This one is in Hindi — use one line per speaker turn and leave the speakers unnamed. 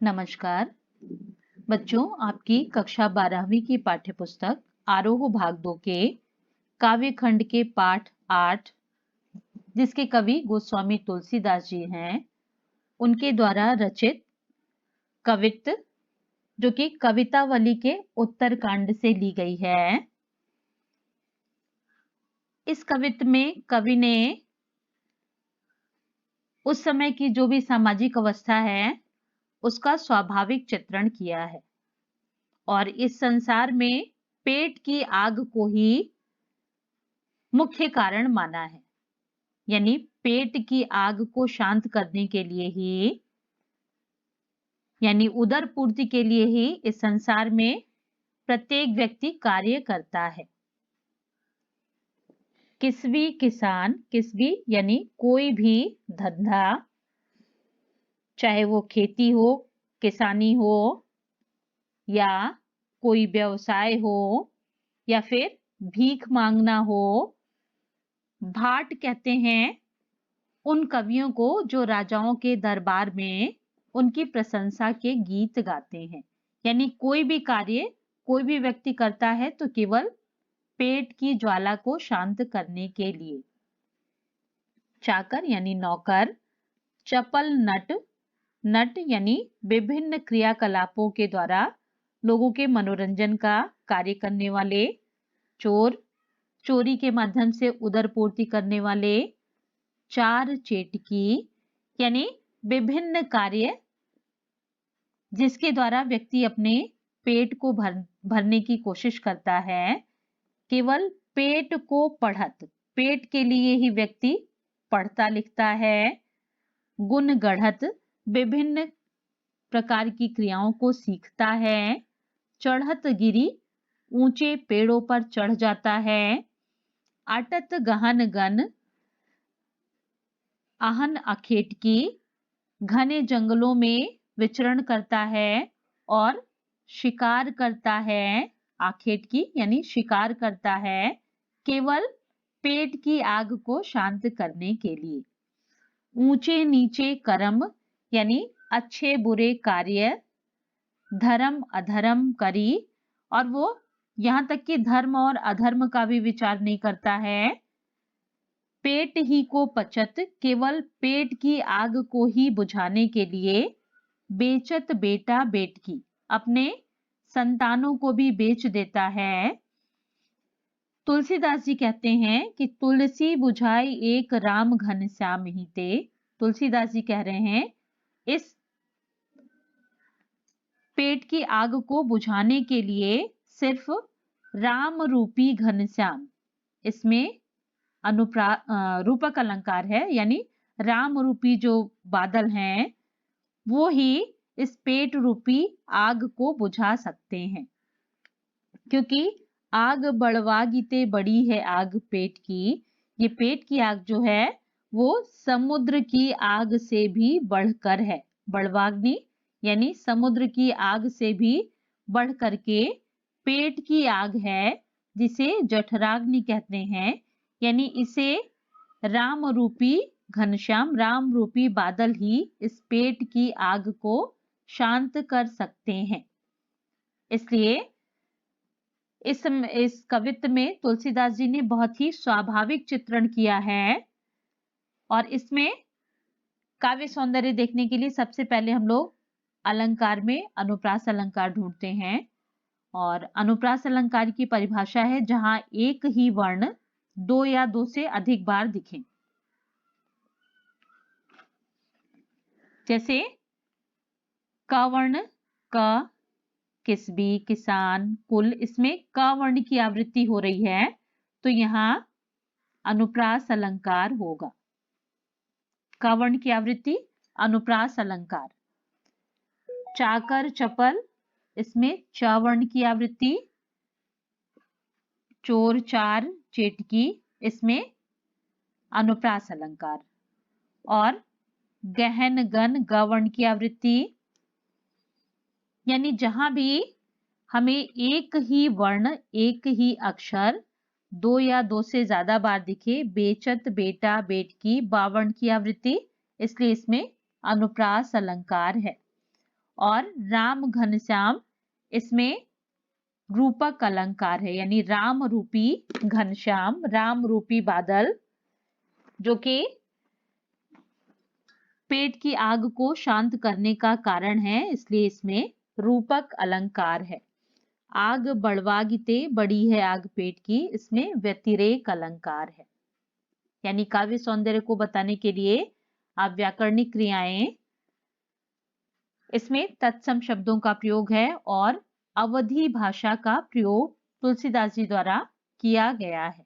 नमस्कार बच्चों, आपकी कक्षा 12वीं की पाठ्यपुस्तक आरोह भाग 2 के काव्य खंड के पाठ 8, जिसके कवि गोस्वामी तुलसीदास जी हैं, उनके द्वारा रचित कवित्त जो कि कवितावली के उत्तरकांड से ली गई है। इस कवित्त में कवि ने उस समय की जो भी सामाजिक अवस्था है उसका स्वाभाविक चित्रण किया है और इस संसार में पेट की आग को ही मुख्य कारण माना है। यानी पेट की आग को शांत करने के लिए ही, यानी उदर पूर्ति के लिए ही इस संसार में प्रत्येक व्यक्ति कार्य करता है। किसवी किसान, किसवी यानी कोई भी धंधा, चाहे वो खेती हो, किसानी हो या कोई व्यवसाय हो या फिर भीख मांगना हो। भाट कहते हैं उन कवियों को जो राजाओं के दरबार में उनकी प्रशंसा के गीत गाते हैं। यानी कोई भी कार्य कोई भी व्यक्ति करता है तो केवल पेट की ज्वाला को शांत करने के लिए। चाकर यानी नौकर, चपल नट, नट यानी विभिन्न क्रियाकलापों के द्वारा लोगों के मनोरंजन का कार्य करने वाले, चोर, चोरी के माध्यम से उदर पूर्ति करने वाले, चार चेटकी यानी विभिन्न कार्य जिसके द्वारा व्यक्ति अपने पेट को भरने की कोशिश करता है। केवल पेट को पढ़त, पेट के लिए ही व्यक्ति पढ़ता लिखता है। गुण गढ़त, विभिन्न प्रकार की क्रियाओं को सीखता है। चढ़त गिरी, ऊंचे पेड़ों पर चढ़ जाता है। आटत गहन गन, आहन अखेटकी, घने जंगलों में विचरण करता है और शिकार करता है। आखेटकी यानी शिकार करता है केवल पेट की आग को शांत करने के लिए। ऊंचे नीचे कर्म यानी अच्छे बुरे कार्य, धर्म अधर्म करी, और वो यहाँ तक कि धर्म और अधर्म का भी विचार नहीं करता है। पेट ही को पचत, केवल पेट की आग को ही बुझाने के लिए। बेचत बेटा बेटकी, अपने संतानों को भी बेच देता है। तुलसीदास जी कहते हैं कि तुलसी बुझाई एक राम घनश्याम ही ते। तुलसीदास जी कह रहे हैं इस पेट की आग को बुझाने के लिए सिर्फ राम रूपी घनश्याम, इसमें रूपक अलंकार है, यानी राम रूपी जो बादल हैं वो ही इस पेट रूपी आग को बुझा सकते हैं। क्योंकि आग बढ़वागिते बड़ी है आग पेट की, ये पेट की आग जो है वो समुद्र की आग से भी बढ़कर है। बढ़वाग्नि यानी समुद्र की आग से भी बढ़ करके पेट की आग है, जिसे जठराग्नि कहते हैं। यानी इसे राम रूपी घनश्याम, राम रूपी बादल ही इस पेट की आग को शांत कर सकते हैं। इसलिए इस कवित्त में तुलसीदास जी ने बहुत ही स्वाभाविक चित्रण किया है। और इसमें काव्य सौंदर्य देखने के लिए सबसे पहले हम लोग अलंकार में अनुप्रास अलंकार ढूंढते हैं। और अनुप्रास अलंकार की परिभाषा है जहां एक ही वर्ण दो या दो से अधिक बार दिखे। जैसे क वर्ण, क, किसबी, किसान, कुल, इसमें क वर्ण की आवृत्ति हो रही है तो यहां अनुप्रास अलंकार होगा। क वर्ण की आवृत्ति अनुप्रास अलंकार। चाकर चपल, इसमें च वर्ण की आवृत्ति। चोर चार चेटकी, इसमें अनुप्रास अलंकार। और गहन गन, ग वर्ण की आवृत्ति। यानी जहां भी हमें एक ही वर्ण, एक ही अक्षर दो या दो से ज्यादा बार दिखे, बेचत बेटा बेटकी, बावर्ण की आवृत्ति, इसलिए इसमें अनुप्रास अलंकार है। और राम घनश्याम इसमें रूपक अलंकार है, यानी राम रूपी घनश्याम, राम रूपी बादल जो कि पेट की आग को शांत करने का कारण है, इसलिए इसमें रूपक अलंकार है। आग बड़वागिते, बड़ी है आग पेट की, इसमें व्यतिरेक अलंकार है। यानी काव्य सौंदर्य को बताने के लिए आप व्याकरणिक क्रियाएं, इसमें तत्सम शब्दों का प्रयोग है और अवधि भाषा का प्रयोग तुलसीदास जी द्वारा किया गया है।